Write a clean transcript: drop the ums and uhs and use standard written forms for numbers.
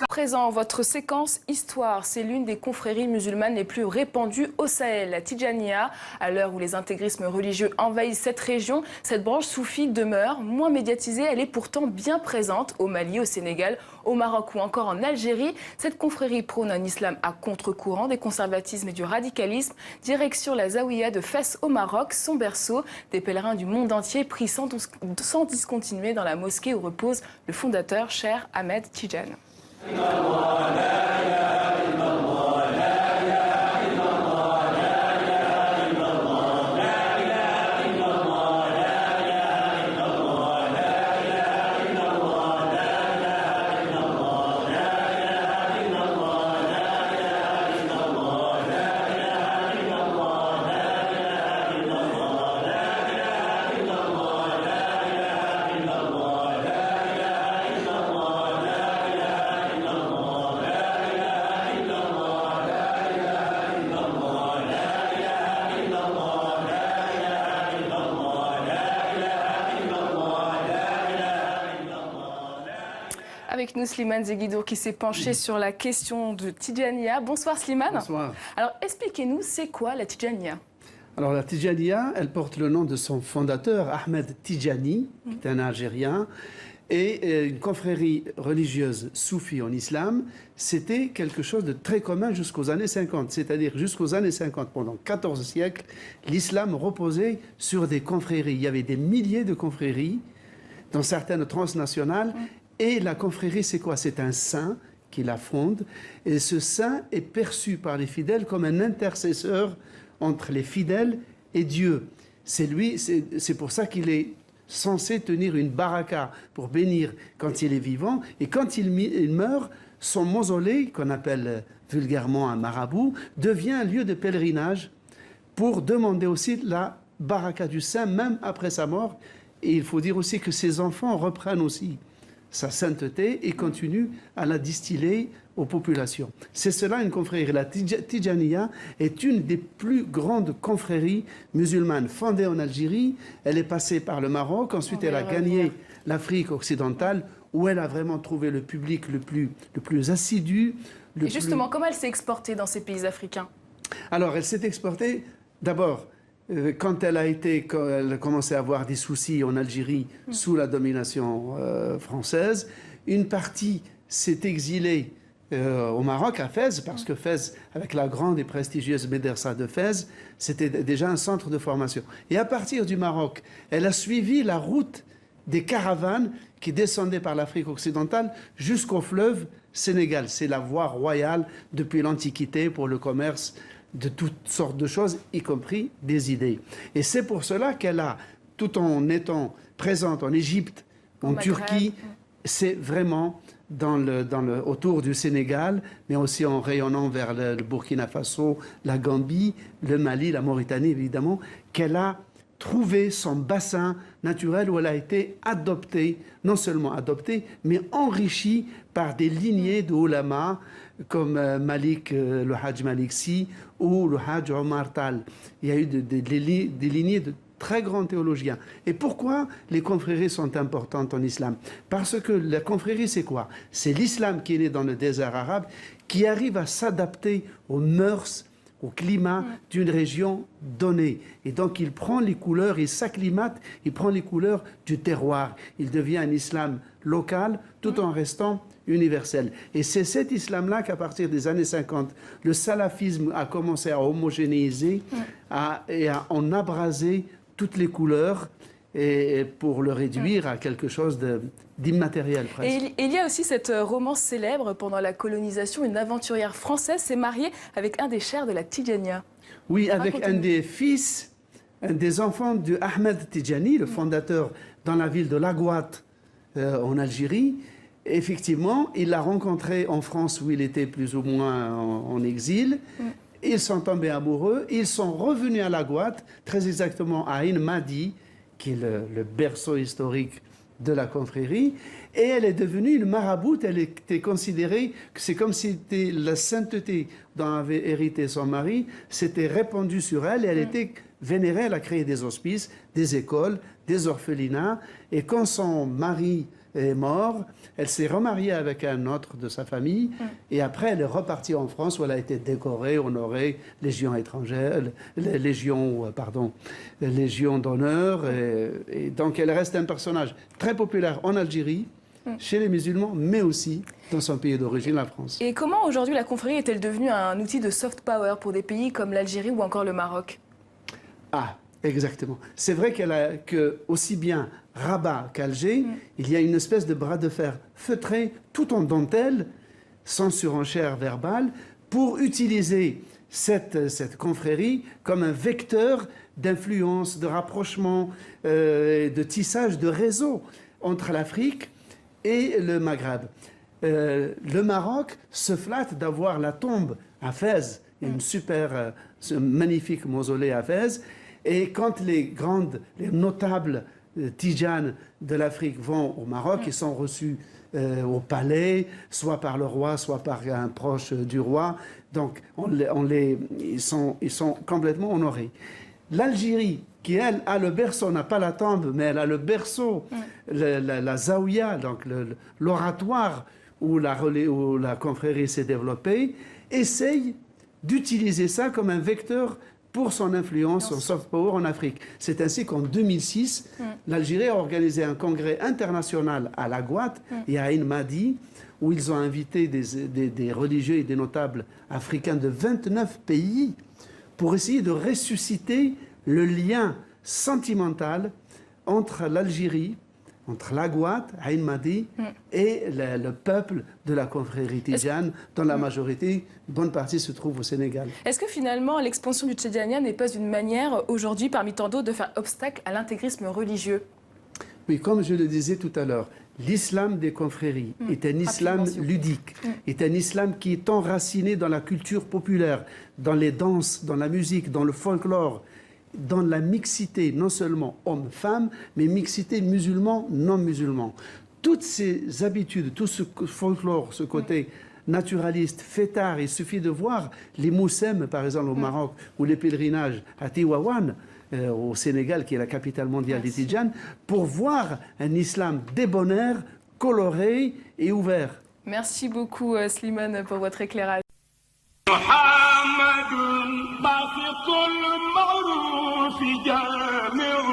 Présent, votre séquence Histoire, c'est l'une des confréries musulmanes les plus répandues au Sahel, la Tidjaniya. À l'heure où les intégrismes religieux envahissent cette région, cette branche soufie demeure moins médiatisée. Elle est pourtant bien présente au Mali, au Sénégal, au Maroc ou encore en Algérie. Cette confrérie prône un islam à contre-courant des conservatismes et du radicalisme. Direction la Zawiya de Fès au Maroc, son berceau. Des pèlerins du monde entier prient sans discontinuer dans la mosquée où repose le fondateur, Cheikh Ahmed Tidjane. Avec nous, Slimane Zeguidour, qui s'est penché sur la question de Tidjaniya. Bonsoir Slimane. Bonsoir. Alors expliquez-nous, c'est quoi la Tidjaniya? Alors la Tidjaniya, elle porte le nom de son fondateur, Ahmed Tidjani, qui est un Algérien, et une confrérie religieuse soufie en islam. C'était quelque chose de très commun jusqu'aux années 50. C'est-à-dire jusqu'aux années 50, pendant 14 siècles, l'islam reposait sur des confréries. Il y avait des milliers de confréries, dont certaines transnationales. Et la confrérie, c'est quoi? C'est un saint qui la fonde. Et ce saint est perçu par les fidèles comme un intercesseur entre les fidèles et Dieu. C'est pour ça qu'il est censé tenir une baraka pour bénir quand il est vivant. Et quand il meurt, son mausolée, qu'on appelle vulgairement un marabout, devient un lieu de pèlerinage pour demander aussi la baraka du saint, même après sa mort. Et il faut dire aussi que ses enfants reprennent aussi sa sainteté et continue à la distiller aux populations. C'est cela une confrérie. La Tidjaniya est une des plus grandes confréries musulmanes fondée en Algérie. Elle est passée par le Maroc, ensuite elle a gagné l'Afrique occidentale où elle a vraiment trouvé le public le plus assidu. Et justement, comment elle s'est exportée dans ces pays africains? Alors, elle s'est exportée d'abord quand elle a commencé à avoir des soucis en Algérie sous la domination française. Une partie s'est exilée au Maroc, à Fès, parce que Fès, avec la grande et prestigieuse Médersa de Fès, c'était déjà un centre de formation. Et à partir du Maroc, elle a suivi la route des caravanes qui descendaient par l'Afrique occidentale jusqu'au fleuve Sénégal. C'est la voie royale depuis l'Antiquité pour le commerce de toutes sortes de choses, y compris des idées. Et c'est pour cela qu'elle a, tout en étant présente en Égypte, en Turquie, c'est vraiment autour du Sénégal, mais aussi en rayonnant vers le Burkina Faso, la Gambie, le Mali, la Mauritanie évidemment, qu'elle a trouvé son bassin naturel où elle a été adoptée, non seulement adoptée, mais enrichie par des lignées de ulama comme le Hajj Malik Sy ou le Hajj Omar Tal. Il y a eu des lignées de très grands théologiens. Et pourquoi les confréries sont importantes en islam? Parce que la confrérie, c'est quoi? C'est l'islam qui est né dans le désert arabe, qui arrive à s'adapter aux mœurs, au climat d'une région donnée. Et donc il prend les couleurs, il s'acclimate, il prend les couleurs du terroir. Il devient un islam local tout en restant universel. Et c'est cet islam-là qu'à partir des années 50, le salafisme a commencé à homogénéiser et à en abraser toutes les couleurs et pour le réduire à quelque chose d'immatériel presque. Et il y a aussi cette romance célèbre pendant la colonisation. Une aventurière française s'est mariée avec un des chers de la Tidjaniya. Oui, avec un des fils, un des enfants de Ahmed Tidjani, le fondateur dans la ville de Laghouat en Algérie. Effectivement, il l'a rencontré en France où il était plus ou moins en exil. Ils sont tombés amoureux. Ils sont revenus à Laghouat, très exactement à Ain Madi, qui est le berceau historique de la confrérie, et elle est devenue une maraboute. Elle était considérée, c'est comme si c'était la sainteté dont avait hérité son mari, s'était répandue sur elle, et elle était vénérée. Elle a créé des hospices, des écoles, des orphelinats, et quand son mari est mort, elle s'est remariée avec un autre de sa famille, et après elle est repartie en France où elle a été décorée, honorée, Légion étrangère, Légion d'honneur, et donc elle reste un personnage très populaire en Algérie, chez les musulmans, mais aussi dans son pays d'origine, la France. Et comment aujourd'hui la confrérie est-elle devenue un outil de soft power pour des pays comme l'Algérie ou encore le Maroc? Ah, exactement. C'est vrai que aussi bien Rabat qu'Alger, il y a une espèce de bras de fer feutré, tout en dentelle, sans surenchère verbale, pour utiliser cette confrérie comme un vecteur d'influence, de rapprochement, de tissage de réseau entre l'Afrique et le Maghreb. Le Maroc se flatte d'avoir la tombe à Fès, ce magnifique mausolée à Fès, et quand les notables tijanes de l'Afrique vont au Maroc, ils sont reçus au palais, soit par le roi, soit par un proche du roi. Donc, ils sont complètement honorés. L'Algérie, qui elle a le berceau, n'a pas la tombe, mais elle a le berceau, la zaouia, donc l'oratoire où la confrérie s'est développée, essaye d'utiliser ça comme un vecteur pour son influence, son soft power en Afrique. C'est ainsi qu'en 2006, l'Algérie a organisé un congrès international à La Guatte et à Ain Madi, où ils ont invité des religieux et des notables africains de 29 pays pour essayer de ressusciter le lien sentimental entre l'Algérie, entre la Guatte, Ain Madi, et le peuple de la confrérie tidjane, dont la majorité, bonne partie, se trouve au Sénégal. Est-ce que finalement l'expansion du Tidjania n'est pas une manière aujourd'hui, parmi tant d'autres, de faire obstacle à l'intégrisme religieux? Oui, comme je le disais tout à l'heure, l'islam des confréries est un islam ludique, est un islam qui est enraciné dans la culture populaire, dans les danses, dans la musique, dans le folklore, dans la mixité, non seulement hommes-femmes, mais mixité musulmans-non-musulmans. Toutes ces habitudes, tout ce folklore, ce côté naturaliste, fêtard, il suffit de voir les moussem, par exemple, au Maroc, ou les pèlerinages à Tiwawan, au Sénégal, qui est la capitale mondiale des Tidjanes, pour voir un islam débonnaire, coloré et ouvert. Merci beaucoup, Slimane, pour votre éclairage. محمد باسط المعروف جامع